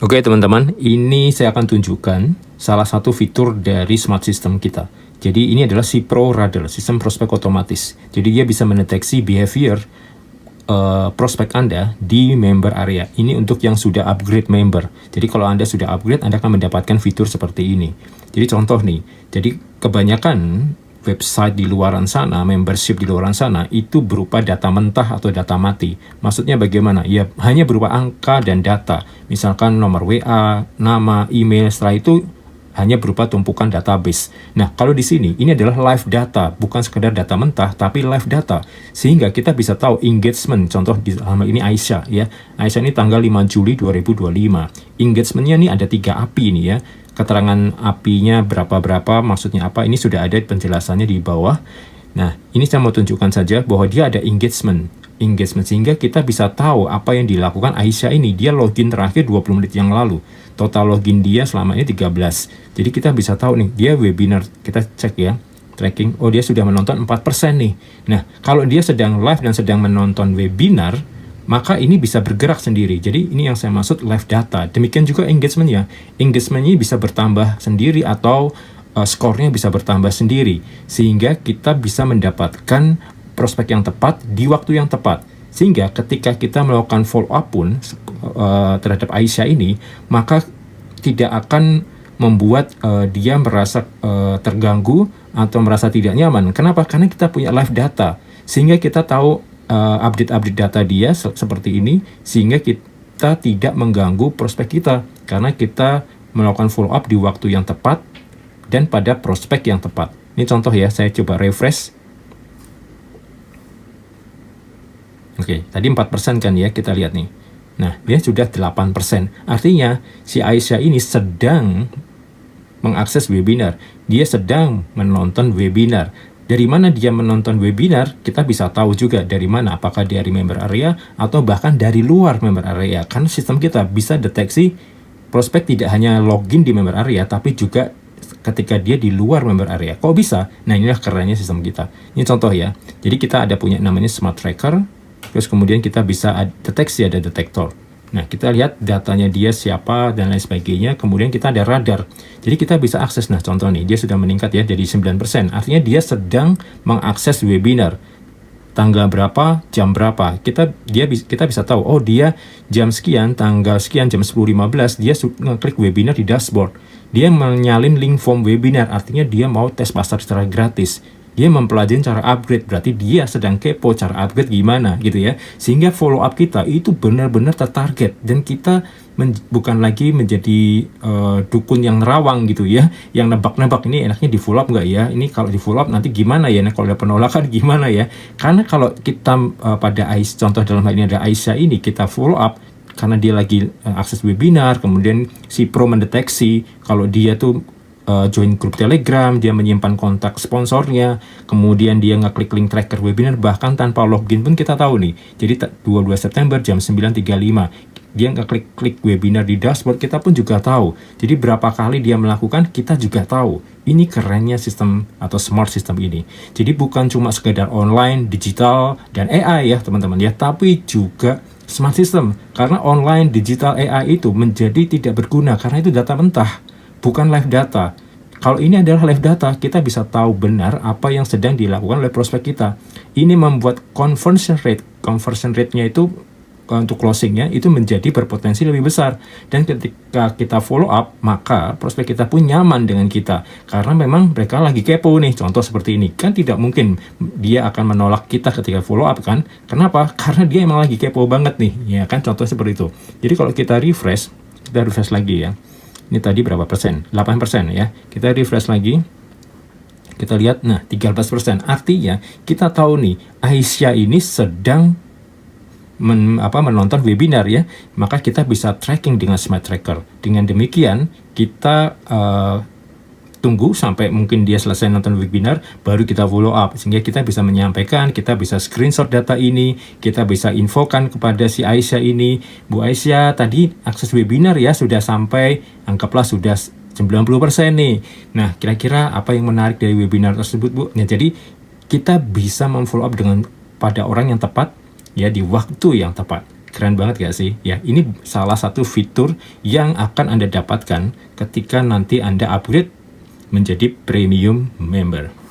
Oke teman-teman, ini saya akan tunjukkan salah satu fitur dari smart system kita. Jadi ini adalah si Pro Radar, sistem prospek otomatis. Jadi dia bisa mendeteksi behavior prospek Anda di member area. Ini untuk yang sudah upgrade member. Jadi kalau Anda sudah upgrade, Anda akan mendapatkan fitur seperti ini. Jadi contoh nih, jadi kebanyakan website di luaran sana, membership di luaran sana, itu berupa data mentah atau data mati. Maksudnya bagaimana? Ya, hanya berupa angka dan data. Misalkan nomor WA, nama, email, setelah itu hanya berupa tumpukan database. Nah, kalau di sini, ini adalah live data, bukan sekedar data mentah, tapi live data. Sehingga kita bisa tahu engagement, contoh di halaman ini Aisyah, ya. Aisyah ini tanggal 5 Juli 2025. Engagementnya ini ada 3 API ini ya. Keterangan API-nya berapa-berapa, maksudnya apa, ini sudah ada penjelasannya di bawah. Nah, ini saya mau tunjukkan saja bahwa dia ada engagement, sehingga kita bisa tahu apa yang dilakukan Aisyah ini. Dia login terakhir 20 menit yang lalu. Total login dia selama ini 13. Jadi kita bisa tahu nih, dia webinar, kita cek ya, tracking, oh dia sudah menonton 4% nih. Nah, kalau dia sedang live dan sedang menonton webinar, maka ini bisa bergerak sendiri. Jadi ini yang saya maksud live data. Demikian juga engagementnya. Engagementnya bisa bertambah sendiri atau skornya bisa bertambah sendiri. Sehingga kita bisa mendapatkan prospek yang tepat di waktu yang tepat. Sehingga ketika kita melakukan follow up pun terhadap Aisyah ini, maka tidak akan membuat dia merasa terganggu atau merasa tidak nyaman. Kenapa? Karena kita punya live data. Sehingga kita tahu update data dia seperti ini, sehingga kita tidak mengganggu prospek kita karena kita melakukan follow up di waktu yang tepat dan pada prospek yang tepat. Ini contoh ya, saya coba refresh. Oke, tadi 4% kan ya, kita lihat nih. Nah, dia sudah 8%. Artinya si Aisyah ini sedang mengakses webinar. Dia sedang menonton webinar. Dari mana dia menonton webinar, kita bisa tahu juga dari mana, apakah dari member area atau bahkan dari luar member area. Karena sistem kita bisa deteksi prospek tidak hanya login di member area, tapi juga ketika dia di luar member area. Kok bisa? Nah, inilah kerennya sistem kita. Ini contoh ya. Jadi kita ada punya namanya Smart Tracker, terus kemudian kita bisa deteksi, ada detektor. Nah, kita lihat datanya dia siapa dan lain sebagainya. Kemudian kita ada radar. Jadi kita bisa akses. Nah, contoh nih, dia sudah meningkat ya jadi 9%. Artinya dia sedang mengakses webinar. Tanggal berapa, jam berapa. Kita bisa tahu, oh dia jam sekian, tanggal sekian, jam 10.15, dia ngeklik webinar di dashboard. Dia menyalin link form webinar, artinya dia mau tes pasar secara gratis. Dia mempelajari cara upgrade, berarti dia sedang kepo cara upgrade gimana gitu ya. Sehingga follow up kita itu benar-benar tertarget, dan kita bukan lagi menjadi dukun yang nerawang gitu ya, yang nebak-nebak ini enaknya di follow up nggak ya, ini kalau di follow up nanti gimana ya, nah kalau ada penolakan gimana ya. Karena kalau kita pada contoh dalam hal ini ada Aisyah ini, kita follow up karena dia lagi akses webinar, kemudian si Pro mendeteksi kalau dia tuh join grup Telegram, dia menyimpan kontak sponsornya, kemudian dia ngeklik link tracker webinar, bahkan tanpa login pun kita tahu nih. Jadi 22 September jam 9.35 dia ngeklik webinar di dashboard, kita pun juga tahu. Jadi berapa kali dia melakukan, kita juga tahu. Ini kerennya sistem atau smart system ini. Jadi bukan cuma sekedar online, digital, dan AI ya teman-teman ya, tapi juga smart system. Karena online, digital, AI itu menjadi tidak berguna karena itu data mentah, bukan live data. Kalau ini adalah live data, kita bisa tahu benar apa yang sedang dilakukan oleh prospek kita. Ini membuat conversion rate-nya itu untuk closingnya itu menjadi berpotensi lebih besar. Dan ketika kita follow up, maka prospek kita pun nyaman dengan kita. Karena memang mereka lagi kepo nih, contoh seperti ini. Kan tidak mungkin dia akan menolak kita ketika follow up kan. Kenapa? Karena dia emang lagi kepo banget nih. Ya kan, contoh seperti itu. Jadi kalau kita refresh lagi ya. Ini tadi berapa persen? 8% ya. Kita refresh lagi. Kita lihat, nah 13%. Artinya kita tahu nih, Aisyah ini sedang menonton webinar ya. Maka kita bisa tracking dengan Smart Tracker. Dengan demikian, kita tunggu sampai mungkin dia selesai nonton webinar, baru kita follow up, sehingga kita bisa menyampaikan, kita bisa screenshot data ini, kita bisa infokan kepada si Aisyah ini, Bu Aisyah tadi akses webinar ya sudah sampai, anggaplah sudah 90% nih. Nah, kira-kira apa yang menarik dari webinar tersebut, Bu? Nah, jadi kita bisa memfollow up pada orang yang tepat ya, di waktu yang tepat. Keren banget gak sih? Ya, ini salah satu fitur yang akan Anda dapatkan ketika nanti Anda upgrade menjadi premium member.